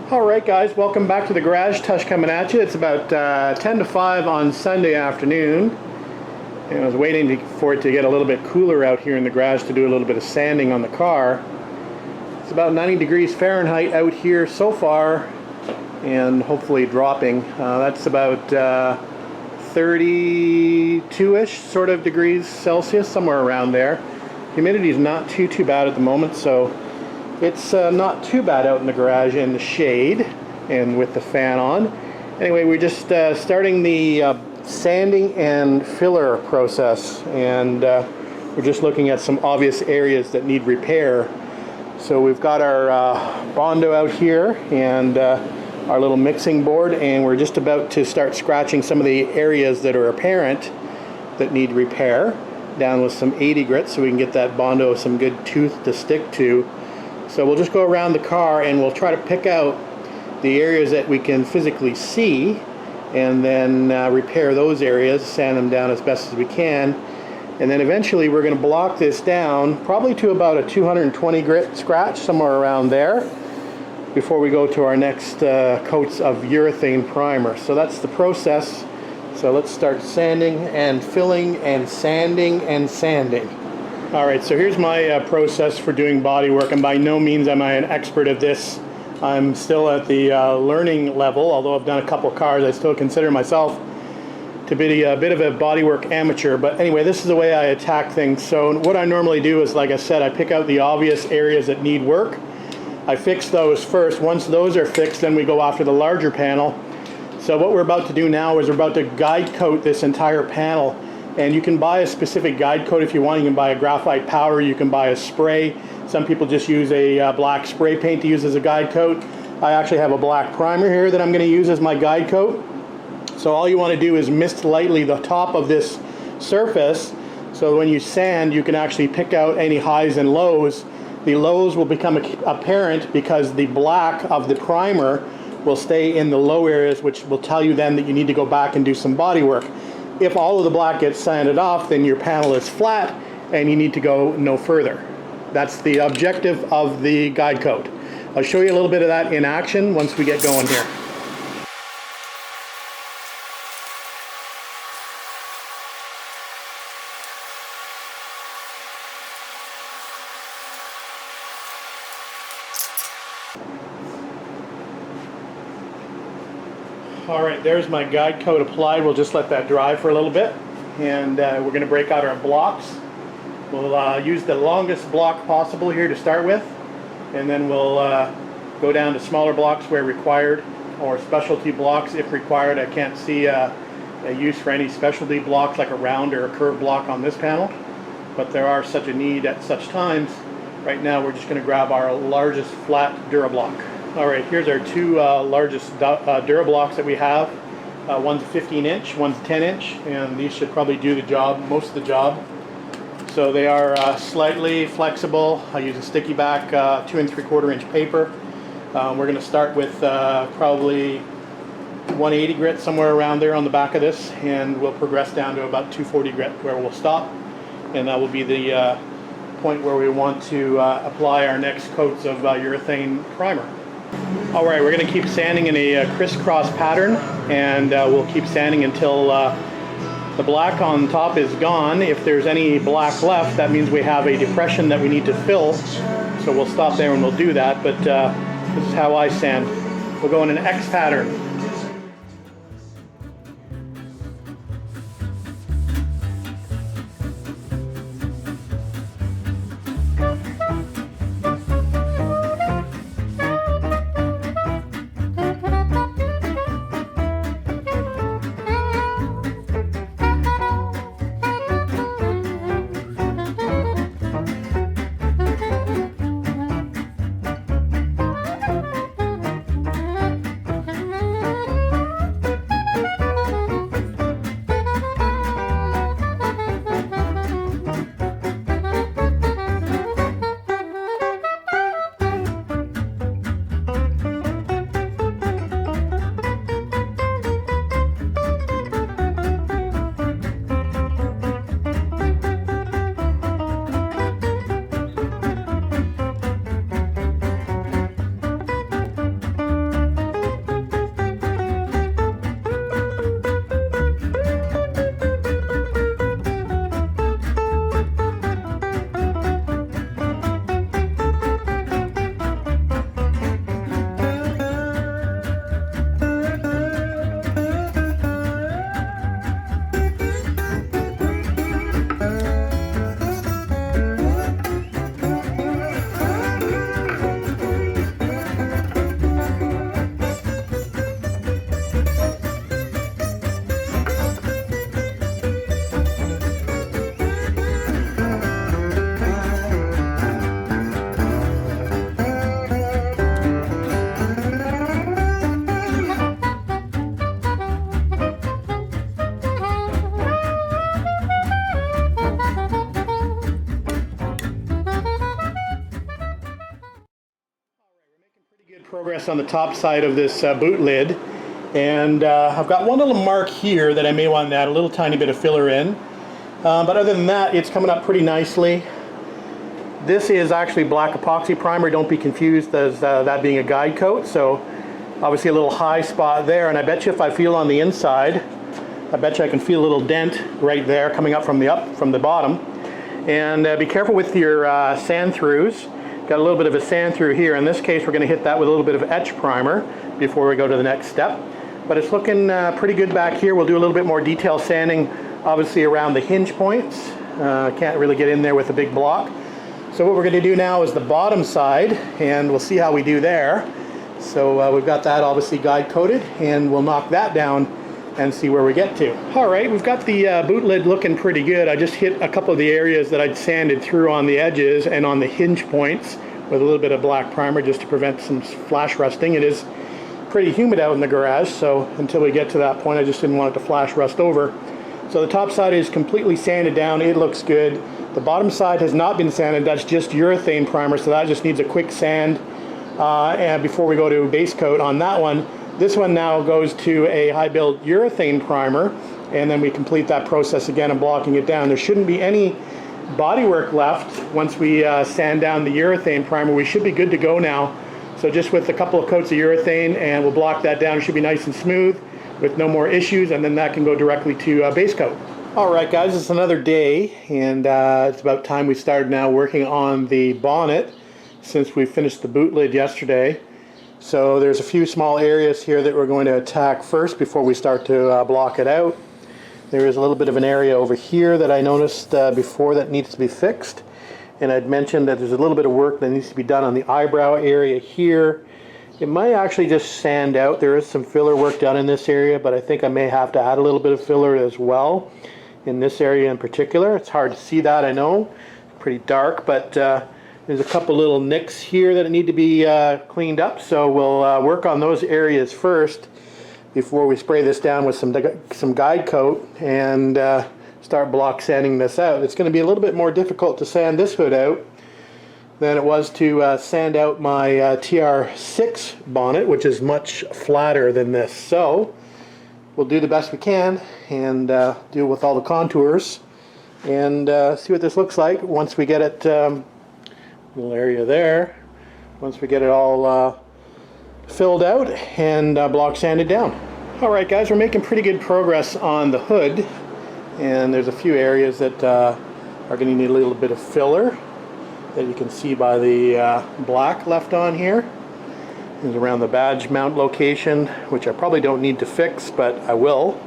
Alright guys, welcome back to the garage. Tush coming at you. It's about 10 to 5 on Sunday afternoon. And I was waiting for it to get a little bit cooler out here in the garage to do a little bit of sanding on the car. It's about 90 degrees Fahrenheit out here so far, and hopefully dropping. That's about 32-ish sort of degrees Celsius, somewhere around there. Humidity is not too bad at the moment, so it's not too bad out in the garage in the shade and with the fan on. Anyway, we're just starting the sanding and filler process, and we're just looking at some obvious areas that need repair. So we've got our Bondo out here and our little mixing board, and we're just about to start scratching some of the areas that are apparent that need repair down with some 80 grit so we can get that Bondo some good tooth to stick to. So we'll just go around the car and we'll try to pick out the areas that we can physically see, and then repair those areas, sand them down as best as we can, and then eventually we're going to block this down probably to about a 220 grit scratch, somewhere around there, before we go to our next coats of urethane primer. So that's the process. So let's start sanding and filling and sanding and sanding. Alright, so here's my process for doing body work, and by no means am I an expert at this. I'm still at the learning level. Although I've done a couple cars, I still consider myself to be a bit of a bodywork amateur. But anyway, this is the way I attack things. So what I normally do is, like I said, I pick out the obvious areas that need work. I fix those first. Once those are fixed, then we go after the larger panel. So what we're about to do now is we're about to guide coat this entire panel. And you can buy a specific guide coat if you want. You can buy a graphite powder, you can buy a spray. Some people just use a black spray paint to use as a guide coat. I actually have a black primer here that I'm going to use as my guide coat. So all you want to do is mist lightly the top of this surface, so when you sand you can actually pick out any highs and lows. The lows will become apparent because the black of the primer will stay in the low areas, which will tell you then that you need to go back and do some body work. If all of the black gets sanded off, then your panel is flat and you need to go no further. That's the objective of the guide coat. I'll show you a little bit of that in action once we get going here. Alright, there's my guide coat applied. We'll just let that dry for a little bit, and we're going to break out our blocks. We'll use the longest block possible here to start with, and then we'll go down to smaller blocks where required, or specialty blocks if required. I can't see a use for any specialty blocks like a round or a curved block on this panel, but there are such a need at such times. Right now we're just going to grab our largest flat Durablock. Alright, here's our two largest Durablocks that we have. One's a 15-inch, one's a 10-inch, and these should probably do the job, most of the job. So they are slightly flexible. I use a sticky back 2 3/4 inch paper. We're going to start with probably 180 grit, somewhere around there on the back of this, and we'll progress down to about 240 grit where we'll stop, and that will be the point where we want to apply our next coats of urethane primer. Alright, we're going to keep sanding in a crisscross pattern, and we'll keep sanding until the black on top is gone. If there's any black left, that means we have a depression that we need to fill, so we'll stop there and we'll do that. But this is how I sand. We'll go in an X pattern. progress on the top side of this boot lid, and I've got one little mark here that I may want to add a little tiny bit of filler in, but other than that, it's coming up pretty nicely. This is actually black epoxy primer. Don't be confused as that being a guide coat. So obviously a little high spot there, and I bet you if I feel on the inside, I bet you I can feel a little dent right there coming up from the bottom. And be careful with your sand throughs. Got a little bit of a sand through here. In this case, we're going to hit that with a little bit of etch primer before we go to the next step. But it's looking pretty good back here. We'll do a little bit more detail sanding, obviously around the hinge points. Can't really get in there with a big block. So what we're going to do now is the bottom side, and we'll see how we do there. So we've got that obviously guide coated, and we'll knock that down and see where we get to. Alright, we've got the boot lid looking pretty good. I just hit a couple of the areas that I'd sanded through on the edges and on the hinge points with a little bit of black primer just to prevent some flash rusting. It is pretty humid out in the garage, so until we get to that point I just didn't want it to flash rust over. So the top side is completely sanded down. It looks good. The bottom side has not been sanded. That's just urethane primer, so that just needs a quick sand. And before we go to base coat on that one, this one now goes to a high build urethane primer, and then we complete that process again of blocking it down. There shouldn't be any bodywork left once we sand down the urethane primer. We should be good to go now. So just with a couple of coats of urethane, and we'll block that down. It should be nice and smooth with no more issues, and then that can go directly to base coat. Alright guys, it's another day, and it's about time we started now working on the bonnet since we finished the boot lid yesterday. So there's a few small areas here that we're going to attack first before we start to block it out. There is a little bit of an area over here that I noticed before that needs to be fixed, and I'd mentioned that there's a little bit of work that needs to be done on the eyebrow area here. It might actually just sand out. There is some filler work done in this area, but I think I may have to add a little bit of filler as well in this area in particular. It's hard to see that, I know, pretty dark, but there's a couple little nicks here that need to be cleaned up, so we'll work on those areas first before we spray this down with some guide coat and start block sanding this out. It's going to be a little bit more difficult to sand this hood out than it was to sand out my TR6 bonnet, which is much flatter than this. So we'll do the best we can and deal with all the contours and see what this looks like once we get it, little area there, once we get it all filled out and block sanded down. Alright guys, we're making pretty good progress on the hood, and there's a few areas that are going to need a little bit of filler that you can see by the black left on here. Is around the badge mount location, which I probably don't need to fix, but I will.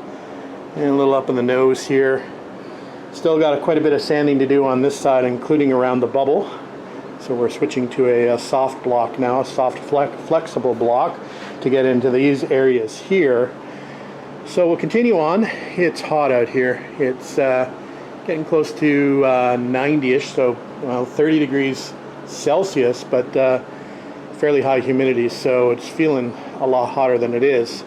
And a little up in the nose here. Still got quite a bit of sanding to do on this side, including around the bubble. So we're switching to a soft block now, a soft flexible block to get into these areas here. So we'll continue on. It's hot out here. It's getting close to 90-ish, so 30 degrees Celsius, but fairly high humidity, so it's feeling a lot hotter than it is.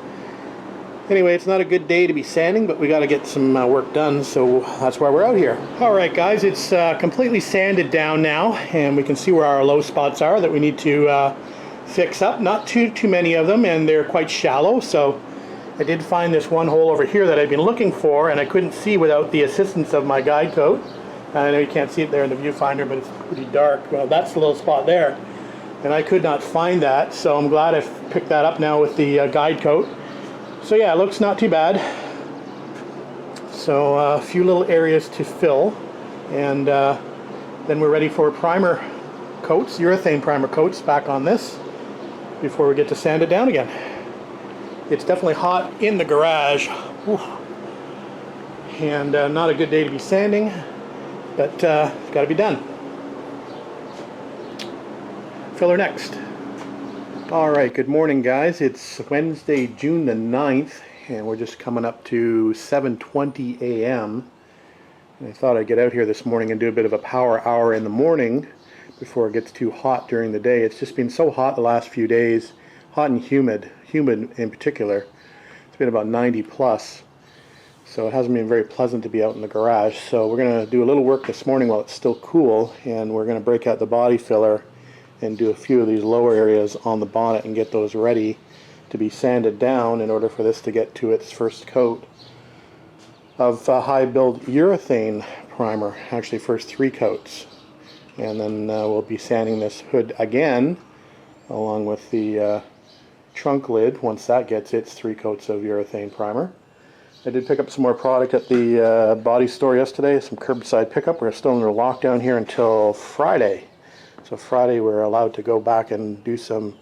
Anyway, it's not a good day to be sanding, but we got to get some work done, so that's why we're out here. Alright guys, it's completely sanded down now, and we can see where our low spots are that we need to fix up. Not too many of them, and they're quite shallow, so I did find this one hole over here that I've been looking for, and I couldn't see without the assistance of my guide coat. I know you can't see it there in the viewfinder, but it's pretty dark. Well, that's the little spot there. And I could not find that, so I'm glad I picked that up now with the guide coat. So yeah, it looks not too bad. So a few little areas to fill, and then we're ready for primer coats, urethane primer coats back on this before we get to sand it down again. It's definitely hot in the garage. Whew. And not a good day to be sanding, but it's got to be done. Filler next. Alright, good morning guys. It's Wednesday, June the 9th, and we're just coming up to 7:20 a.m. And I thought I'd get out here this morning and do a bit of a power hour in the morning before it gets too hot during the day. It's just been so hot the last few days, hot and humid in particular. It's been about 90 plus, so it hasn't been very pleasant to be out in the garage. So we're going to do a little work this morning while it's still cool, and we're going to break out the body filler and do a few of these lower areas on the bonnet and get those ready to be sanded down in order for this to get to its first coat of high build urethane primer, actually first 3 coats. And then we'll be sanding this hood again along with the trunk lid once that gets its 3 coats of urethane primer. I did pick up some more product at the body store yesterday, some curbside pickup. We're still under lockdown here until Friday. So Friday we're allowed to go back and do some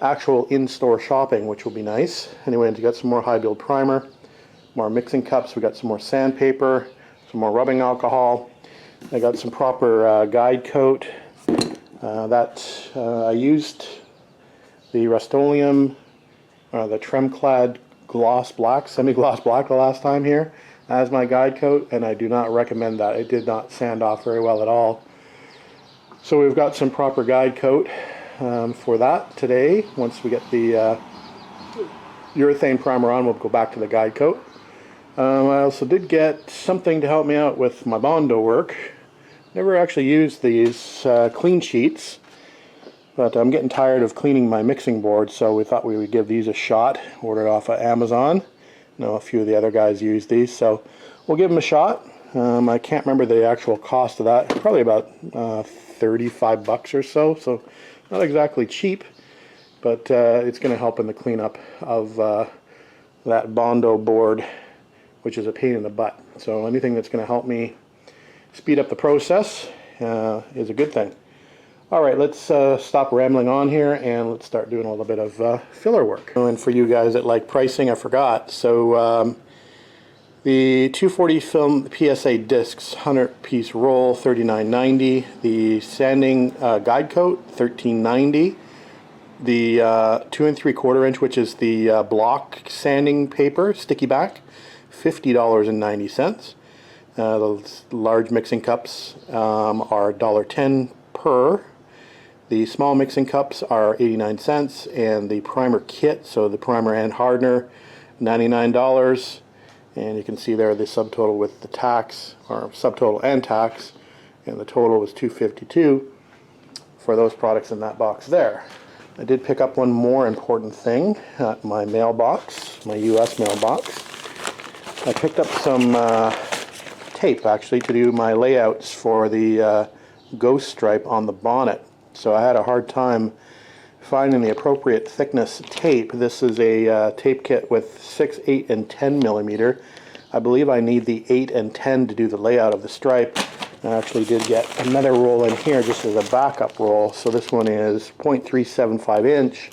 actual in-store shopping, which will be nice. Anyway, we got some more high build primer, more mixing cups, we got some more sandpaper, some more rubbing alcohol. I got some proper guide coat. I used the Rust-Oleum, the Tremclad gloss black, semi-gloss black the last time here as my guide coat, and I do not recommend that. It did not sand off very well at all. So we've got some proper guide coat for that today. Once we get the urethane primer on, we'll go back to the guide coat. I also did get something to help me out with my Bondo work. Never actually used these clean sheets, but I'm getting tired of cleaning my mixing board, so we thought we would give these a shot. Ordered off of Amazon. I know a few of the other guys use these, so we'll give them a shot. I can't remember the actual cost of that. Probably about 35 bucks or so, so not exactly cheap, but it's going to help in the cleanup of that Bondo board, which is a pain in the butt. So anything that's going to help me speed up the process is a good thing. Alright, let's stop rambling on here and let's start doing a little bit of filler work. And for you guys that like pricing, I forgot. So the 240 film PSA discs, 100-piece roll, $39.90. The sanding guide coat, $13.90. The 2 3/4 inch, which is the block sanding paper, sticky back, $50.90. Those large mixing cups are $1.10 per. The small mixing cups are 89 cents, and the primer kit, so the primer and hardener, $99. And you can see there the subtotal with the tax, or subtotal and tax, and the total was $252 for those products in that box there. I did pick up one more important thing at my mailbox, my US mailbox. I picked up some tape actually to do my layouts for the ghost stripe on the bonnet. So I had a hard time finding the appropriate thickness tape. This is a tape kit with 6, 8, and 10 millimeter. I believe I need the 8 and 10 to do the layout of the stripe. I actually did get another roll in here just as a backup roll. So this one is 0.375 inch.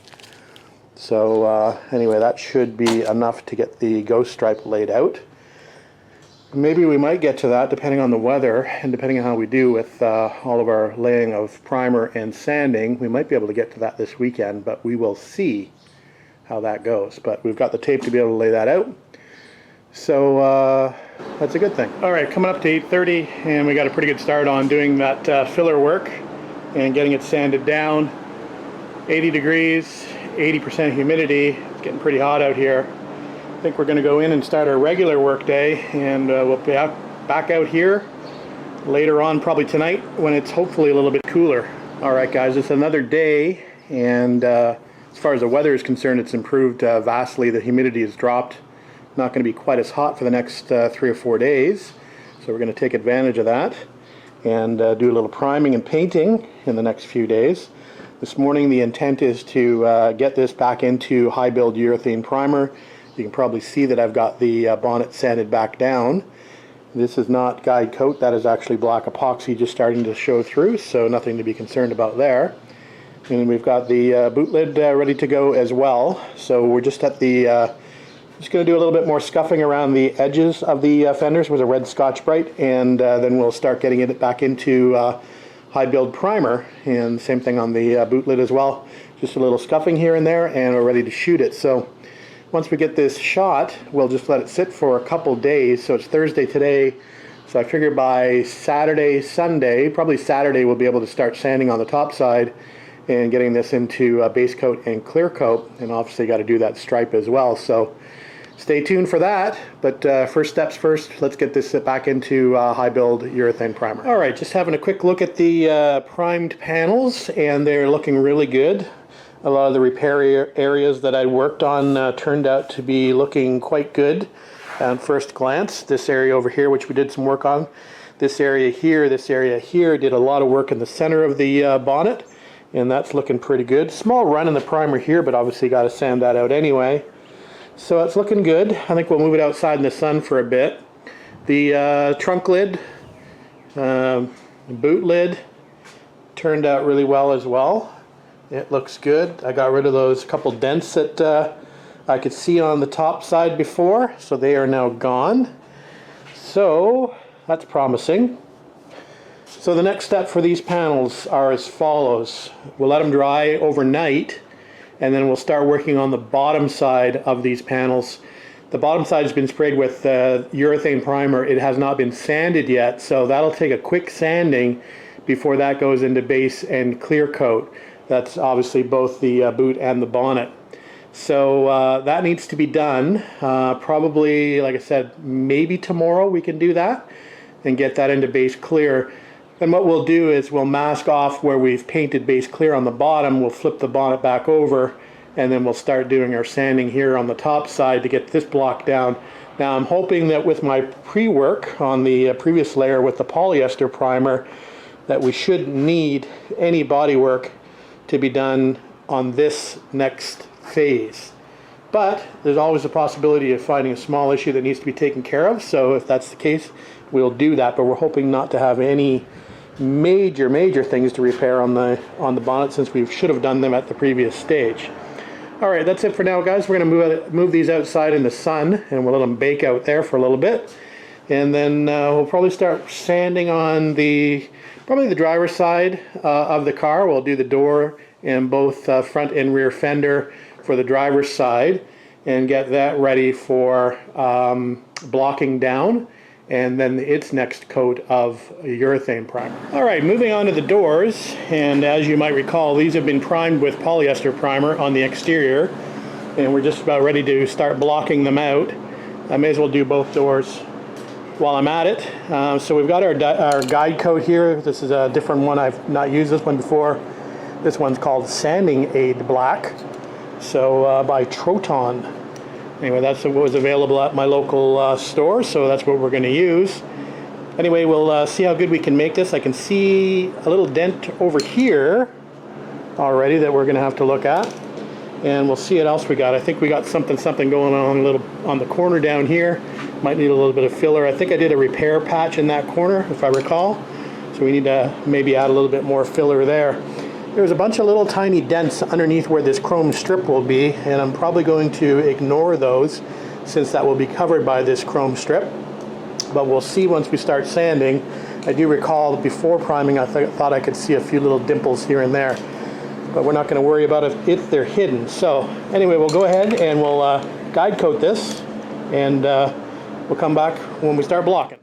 So anyway, that should be enough to get the ghost stripe laid out. Maybe we might get to that depending on the weather and depending on how we do with all of our laying of primer and sanding. We might be able to get to that this weekend, but we will see how that goes. But we've got the tape to be able to lay that out. So that's a good thing. Alright, coming up to 8:30 and we got a pretty good start on doing that filler work and getting it sanded down. 80 degrees, 80% humidity. It's getting pretty hot out here. I think we're going to go in and start our regular work day, and we'll be back out here later on, probably tonight, when it's hopefully a little bit cooler. Alright guys, it's another day, and as far as the weather is concerned, it's improved vastly. The humidity has dropped. Not going to be quite as hot for the next 3 or 4 days, so we're going to take advantage of that and do a little priming and painting in the next few days. This morning the intent is to get this back into high build urethane primer. You can probably see that I've got the bonnet sanded back down. This is not guide coat, that is actually black epoxy just starting to show through, so nothing to be concerned about there. And we've got the boot lid ready to go as well. So we're just at the just going to do a little bit more scuffing around the edges of the fenders with a red Scotch-Brite, and then we'll start getting it back into high build primer, and same thing on the boot lid as well. Just a little scuffing here and there, and we're ready to shoot it. So once we get this shot, we'll just let it sit for a couple days. So it's Thursday today, so I figure by Saturday, Sunday, probably Saturday, we'll be able to start sanding on the top side and getting this into base coat and clear coat, and obviously got to do that stripe as well. So stay tuned for that. But first steps first, let's get this back into high build urethane primer. All right, just having a quick look at the primed panels, and they're looking really good. A lot of the repair areas that I worked on turned out to be looking quite good at first glance. This area over here, which we did some work on, this area here, did a lot of work in the center of the bonnet, and that's looking pretty good. Small run in the primer here, but obviously got to sand that out anyway. So it's looking good. I think we'll move it outside in the sun for a bit. The trunk lid, boot lid turned out really well as well. It looks good. I got rid of those couple dents that I could see on the top side before, so they are now gone. So that's promising. So the next step for these panels are as follows. We'll let them dry overnight, and then we'll start working on the bottom side of these panels. The bottom side has been sprayed with urethane primer. It has not been sanded yet, so that'll take a quick sanding before that goes into base and clear coat. That's obviously both the boot and the bonnet. So that needs to be done. Probably, like I said, maybe tomorrow we can do that and get that into base clear. And what we'll do is we'll mask off where we've painted base clear on the bottom. We'll flip the bonnet back over, and then we'll start doing our sanding here on the top side to get this block down. Now I'm hoping that with my pre-work on the previous layer with the polyester primer, that we shouldn't need any body work to be done on this next phase. But there's always a possibility of finding a small issue that needs to be taken care of, so if that's the case, we'll do that. But we're hoping not to have any major things to repair on the bonnet, since we should have done them at the previous stage. All right, that's it for now, guys. We're going to move these outside in the sun, and we'll let them bake out there for a little bit, and then we'll probably start sanding on probably the driver's side of the car. We'll do the door and both front and rear fender for the driver's side and get that ready for blocking down, and then its next coat of urethane primer. All right, moving on to the doors, and as you might recall, these have been primed with polyester primer on the exterior, and we're just about ready to start blocking them out. I may as well do both doors while I'm at it. So we've got our guide coat here. This is a different one. I've not used this one before. This one's called Sanding Aid Black, so by Troton. Anyway, that's what was available at my local store, so that's what we're going to use. Anyway, we'll see how good we can make this. I can see a little dent over here already that we're going to have to look at, and we'll see what else we got. I think we got something going on a little on the corner down here. Might need a little bit of filler. I think I did a repair patch in that corner, if I recall. So we need to maybe add a little bit more filler there. There's a bunch of little tiny dents underneath where this chrome strip will be, and I'm probably going to ignore those since that will be covered by this chrome strip. But we'll see once we start sanding. I do recall that before priming I thought I could see a few little dimples here and there, but we're not going to worry about it if they're hidden. So anyway, we'll go ahead and we'll guide coat this, and we'll come back when we start blocking.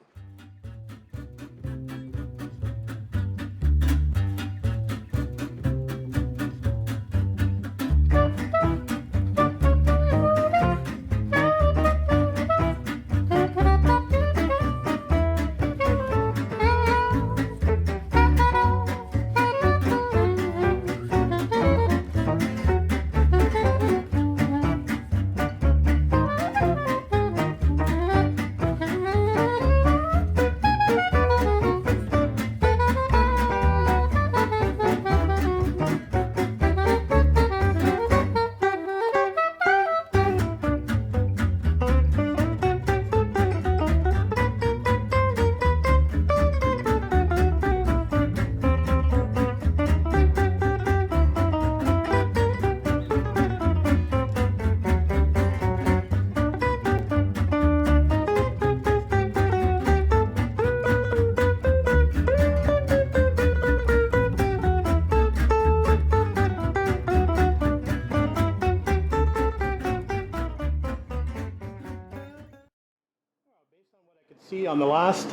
See on the last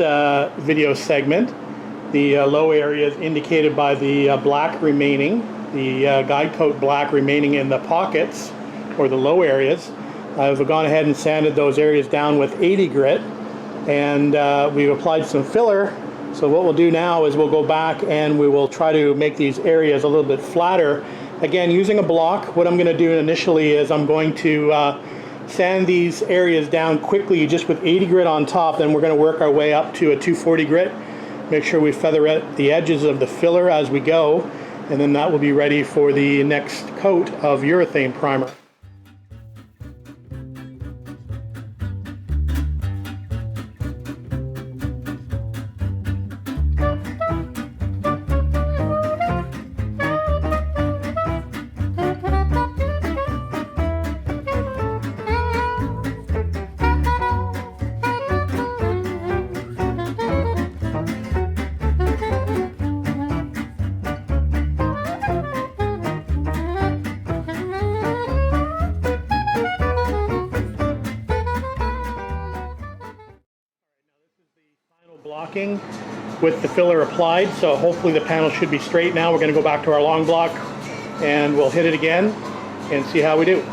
video segment, the low areas indicated by the black remaining, the guide coat black remaining in the pockets or the low areas. I've gone ahead and sanded those areas down with 80 grit, and we've applied some filler. So what we'll do now is we'll go back and we will try to make these areas a little bit flatter. Again, using a block, what I'm going to do initially is I'm going to sand these areas down quickly just with 80 grit on top, then we're going to work our way up to a 240 grit. Make sure we featherette the edges of the filler as we go, and then that will be ready for the next coat of urethane primer. Blocking with the filler applied, so hopefully the panel should be straight now. We're going to go back to our long block and we'll hit it again and see how we do.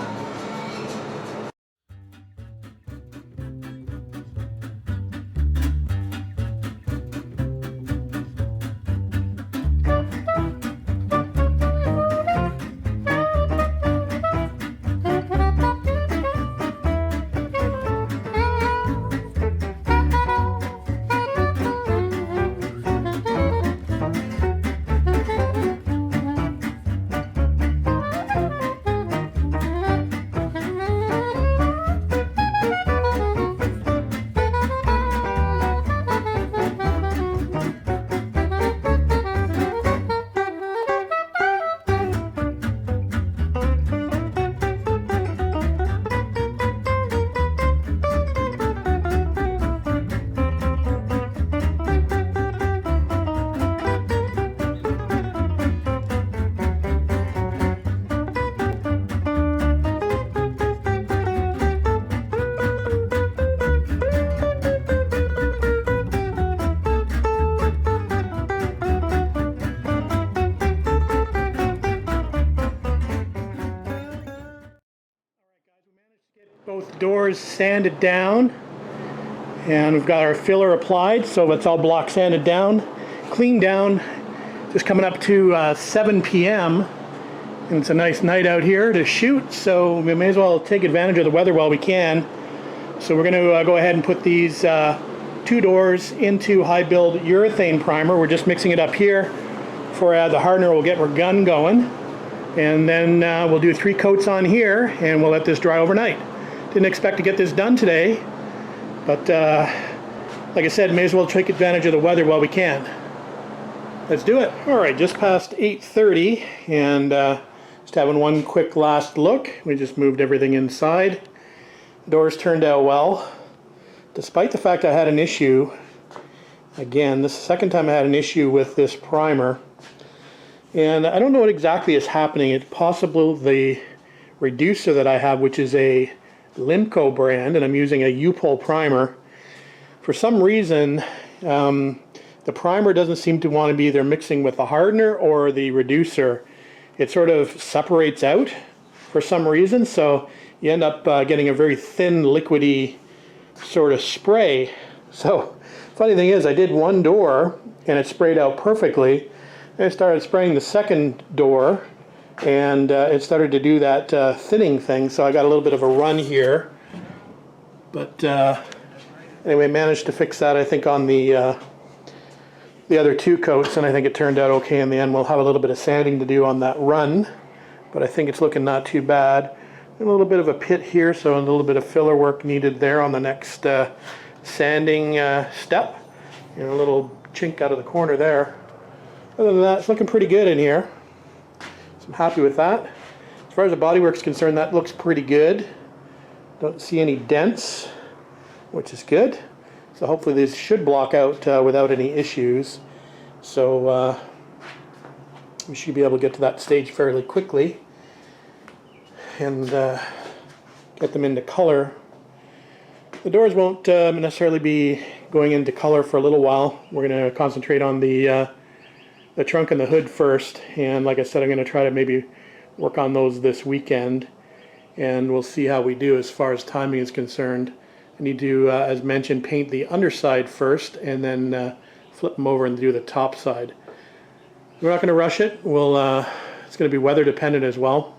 Both doors sanded down, and we've got our filler applied, so it's all block sanded down, cleaned down. Just coming up to 7 p.m. and it's a nice night out here to shoot, so we may as well take advantage of the weather while we can. So we're going to go ahead and put these two doors into high build urethane primer. We're just mixing it up here for the hardener. We'll get our gun going, and then we'll do 3 coats on here, and we'll let this dry overnight. Didn't expect to get this done today, but like I said, may as well take advantage of the weather while we can. Let's do it. All right, just past 8:30, and just having one quick last look. We just moved everything inside. The doors turned out well, despite the fact I had an issue. Again, this is the second time I had an issue with this primer, and I don't know what exactly is happening. It's possible the reducer that I have, which is a Limco brand, and I'm using a U-Pole primer. For some reason, the primer doesn't seem to want to be either mixing with the hardener or the reducer. It sort of separates out for some reason, so you end up getting a very thin, liquidy sort of spray. So, funny thing is, I did one door and it sprayed out perfectly. And I started spraying the second door, and it started to do that thinning thing, so I got a little bit of a run here. But anyway, managed to fix that, I think, on the other 2 coats, and I think it turned out okay in the end. We'll have a little bit of sanding to do on that run, but I think it's looking not too bad. And a little bit of a pit here, so a little bit of filler work needed there on the next sanding step. And a little chink out of the corner there. Other than that, it's looking pretty good in here. So I'm happy with that. As far as the bodywork's concerned, that looks pretty good. Don't see any dents, which is good. So hopefully this should block out without any issues. So we should be able to get to that stage fairly quickly and get them into color. The doors won't necessarily be going into color for a little while. We're going to concentrate on the trunk and the hood first, and like I said, I'm going to try to maybe work on those this weekend. and we'll see how we do as far as timing is concerned. I need to, as mentioned, paint the underside first and then flip them over and do the top side. We're not going to rush it. It's going to be weather dependent as well.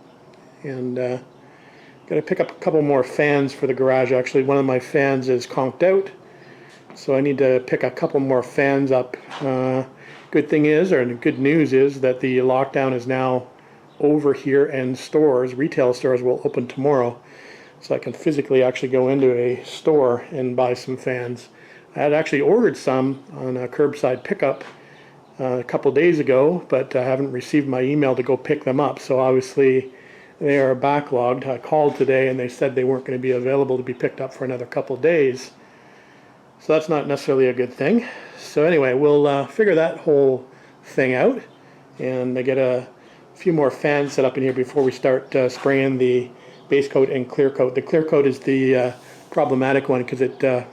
And got to pick up a couple more fans for the garage. Actually, one of my fans is conked out, so I need to pick a couple more fans up. Good thing is, or good news is, that the lockdown is now over here, and retail stores will open tomorrow, so I can physically actually go into a store and buy some fans. I had actually ordered some on a curbside pickup a couple days ago, but I haven't received my email to go pick them up, so obviously they are backlogged. I called today and they said they weren't going to be available to be picked up for another couple days, so that's not necessarily a good thing. So anyway, we'll figure that whole thing out and get a few more fans set up in here before we start spraying the base coat and clear coat. The clear coat is the problematic one because it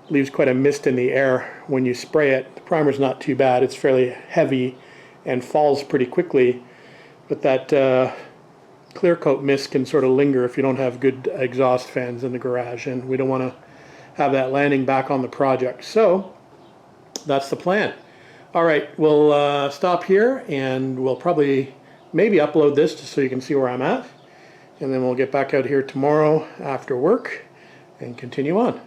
leaves quite a mist in the air when you spray it. The primer's not too bad. It's fairly heavy and falls pretty quickly, but that clear coat mist can sort of linger if you don't have good exhaust fans in the garage, and we don't want to have that landing back on the project. So that's the plan. All right, we'll stop here and we'll probably maybe upload this just so you can see where I'm at, and then we'll get back out here tomorrow after work and continue on.